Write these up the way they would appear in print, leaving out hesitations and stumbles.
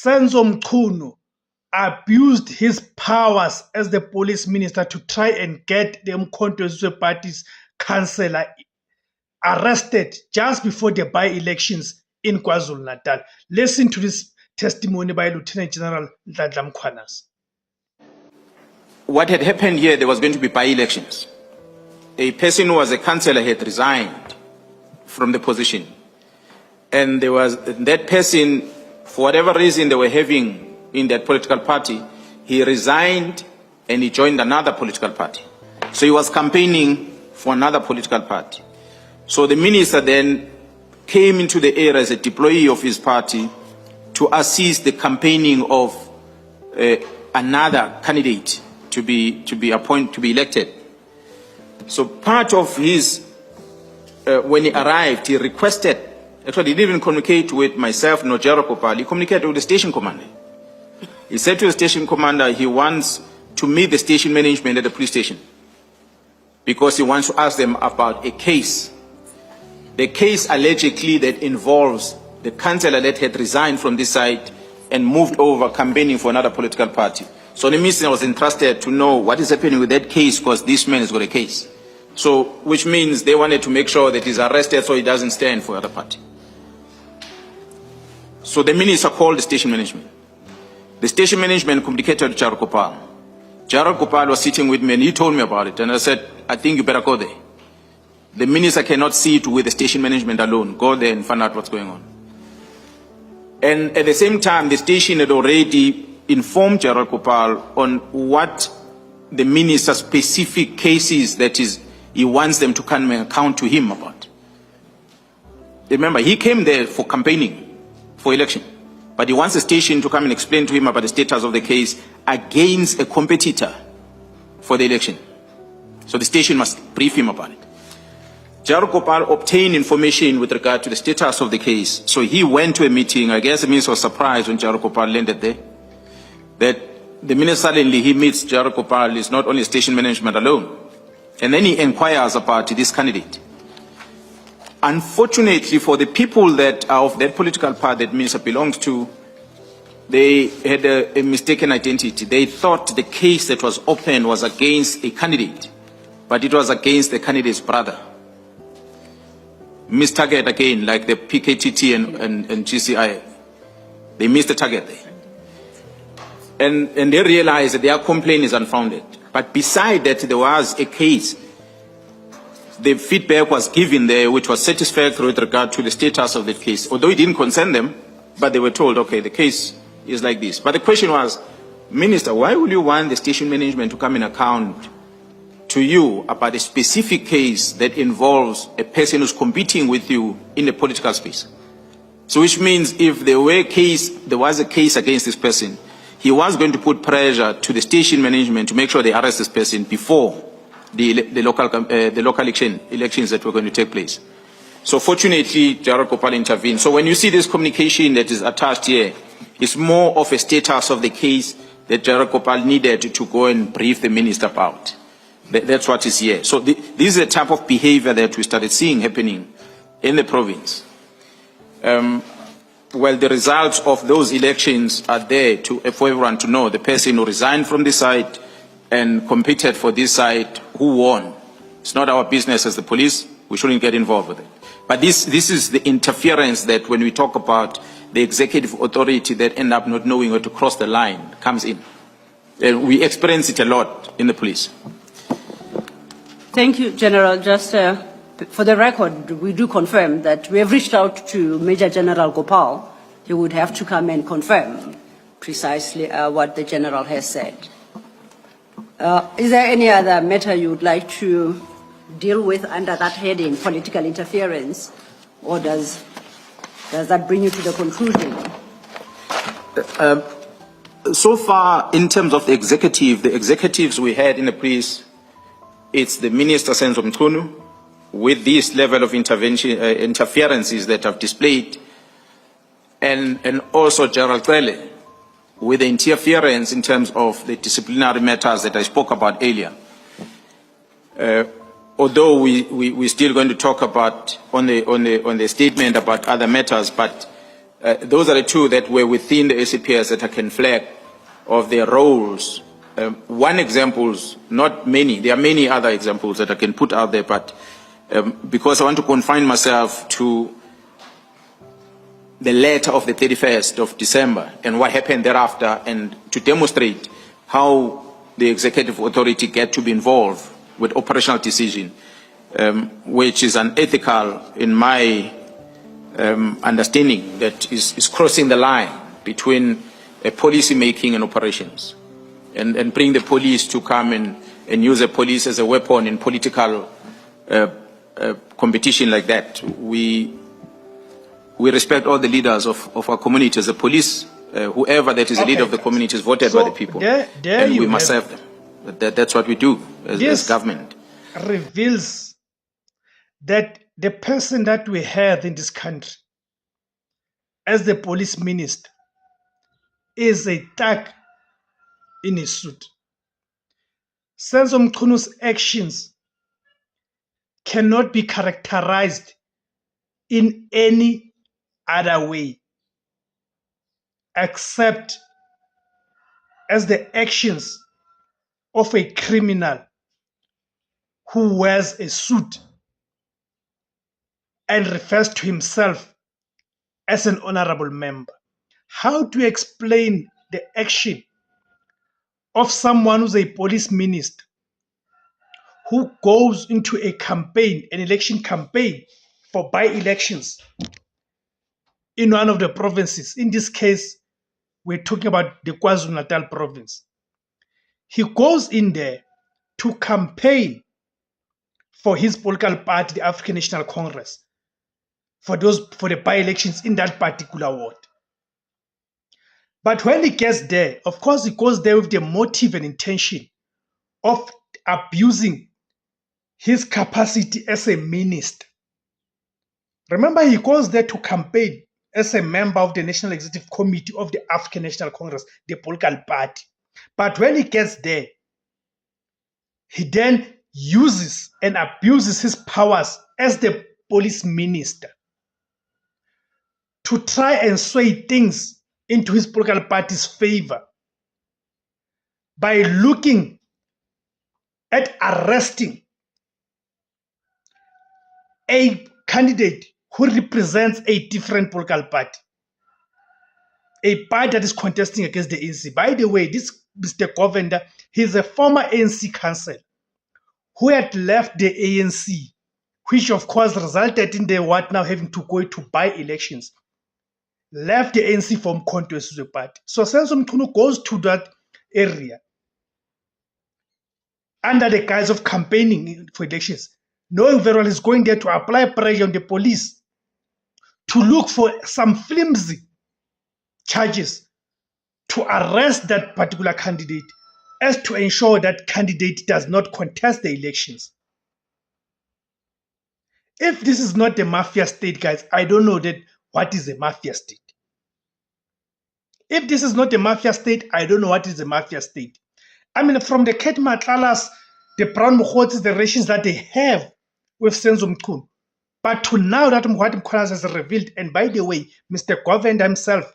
Senzo Mchunu abused his powers as the police minister to try and get the MK Party's councillor arrested just before the by-elections in KwaZulu-Natal. Listen to this testimony by Lieutenant General Nhlanhla Mkhwanazi. What had happened here, there was going to be by-elections. A person who was a councillor had resigned from the position. And there was that person, for whatever reason they were having in that political party, he resigned and he joined another political party. So he was campaigning for another political party. So the minister then came into the area as a deployee of his party to assist the campaigning of another candidate to be elected. So part of his, when he arrived, he requested, actually he didn't even communicate with myself nor Gerald Kopal, he communicated with the station commander. He said to the station commander he wants to meet the station management at the police station because he wants to ask them about a case. The case allegedly that involves the councillor that had resigned from this side and moved over campaigning for another political party. So the minister was entrusted to know what is happening with that case because this man has got a case. So, which means they wanted to make sure that he's arrested so he doesn't stand for the other party. So the minister called the station management. The station management communicated to Gerald Kopal. Gerald Kopal was sitting with me and he told me about it. And I said, I think you better go there. The minister cannot see it with the station management alone. Go there and find out what's going on. And at the same time, the station had already informed Gerald Kopal on what the minister's specific cases that is, he wants them to come and account to him about. Remember, he came there for campaigning, for election. But he wants the station to come and explain to him about the status of the case against a competitor for the election. So the station must brief him about it. Gerald Kopal obtained information with regard to the status of the case. So he went to a meeting. I guess the minister was surprised when Gerald Kopal landed there. That the minister suddenly, he meets Gerald Kopal, is not only station management alone. And then he inquires about this candidate. Unfortunately for the people that are of that political party that minister belongs to, they had a mistaken identity. They thought the case that was opened was against a candidate, but it was against the candidate's brother. Missed target again, like the PKTT and GCI. They missed the target there. And they realized that their complaint is unfounded. But beside that, there was a case. The feedback was given there, which was satisfactory with regard to the status of the case. Although it didn't concern them, but they were told, okay, the case is like this. But the question was, Minister, why would you want the station management to come and account to you about a specific case that involves a person who's competing with you in the political space? So which means if there was a case against this person, he was going to put pressure to the station management to make sure they arrest this person before the local elections that were going to take place. So fortunately, Gerald Kopal intervened. So when you see this communication that is attached here, it's more of a status of the case that Gerald Kopal needed to go and brief the minister about. That's what is here. So this is the type of behavior that we started seeing happening in the province. Well, the results of those elections are there for everyone to know. The person who resigned from this side and competed for this side, who won. It's not our business as the police. We shouldn't get involved with it. But this is the interference that when we talk about the executive authority that end up not knowing where to cross the line comes in. And we experience it a lot in the police. Thank you, General. Just for the record, we do confirm that we have reached out to Major General Gopal. He would have to come and confirm precisely what the General has said. Is there any other matter you would like to deal with under that heading, political interference, or does that bring you to the conclusion? So far, in terms of the executives we had in the police, it's the Minister Senzo Mchunu with this level of interferences that I've displayed, and also Gerald Cele with the interference in terms of the disciplinary matters that I spoke about earlier. Although we're still going to talk about on the statement about other matters, but Those are the two that were within the ACPS that I can flag of their roles. One example, not many, there are many other examples that I can put out there, but because I want to confine myself to the letter of the 31st of December and what happened thereafter, and to demonstrate how the executive authority get to be involved with operational decision, which is unethical in my understanding, that is crossing the line between policy making and operations, and bring the police to come and use the police as a weapon in political competition like that. We respect all the leaders of our communities. The police, whoever that is the leader of the community, is voted by the people, and we must serve them. That's what we do as government. Reveals that the person that we have in this country as the police minister is a thug in a suit. Senzo Mchunu's actions cannot be characterized in any other way except as the actions of a criminal who wears a suit and refers to himself as an honorable member. How do you explain the action of someone who's a police minister who goes into a campaign, an election campaign for by-elections in one of the provinces? In this case, we're talking about the KwaZulu-Natal province. He goes in there to campaign for his political party, the African National Congress, for the by-elections in that particular ward. But when he gets there, of course, he goes there with the motive and intention of abusing his capacity as a minister. Remember, he goes there to campaign as a member of the National Executive Committee of the African National Congress, the political party. But when he gets there, he then uses and abuses his powers as the police minister to try and sway things into his political party's favor by looking at arresting a candidate who represents a different political party, a party that is contesting against the ANC. By the way, this Mr. Govender, he's a former ANC councillor who had left the ANC, which of course resulted in the what now having to go to by-elections. Left the ANC from MK Party. So Senzo Mchunu goes to that area under the guise of campaigning for elections, knowing very well he's going there to apply pressure on the police to look for some flimsy charges to arrest that particular candidate, as to ensure that candidate does not contest the elections. If this is not a mafia state, guys, I don't know that what is a mafia state. If this is not a mafia state, I don't know what is a mafia state. I mean, from the Ket Matlalas, the Brown Mukhotis, the relations that they have with Senzo Mchunu, but to now that what Mkhwana has revealed, and by the way, Mr. Govender himself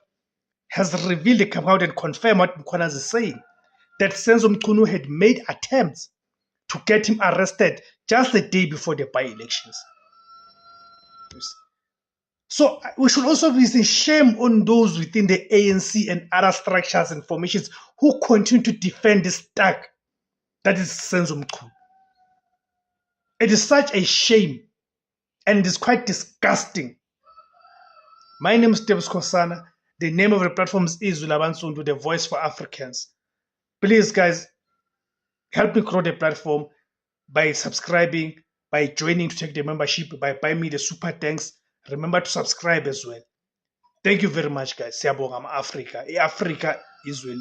has revealed, come out and confirm what Mkhwana is saying, that Senzo Mchunu had made attempts to get him arrested just the day before the by-elections. So we should also be saying shame on those within the ANC and other structures and formations who continue to defend this thug that is Senzo Mchunu. It is such a shame, and it is quite disgusting. My name is Tebs Kosana. The name of the platform is Izulabansundu, the voice for Africans. Please, guys, help me grow the platform by subscribing, by joining to take the membership, by buying me the super thanks. Remember to subscribe as well. Thank you very much, guys. Siyabonga Africa. Africa is well.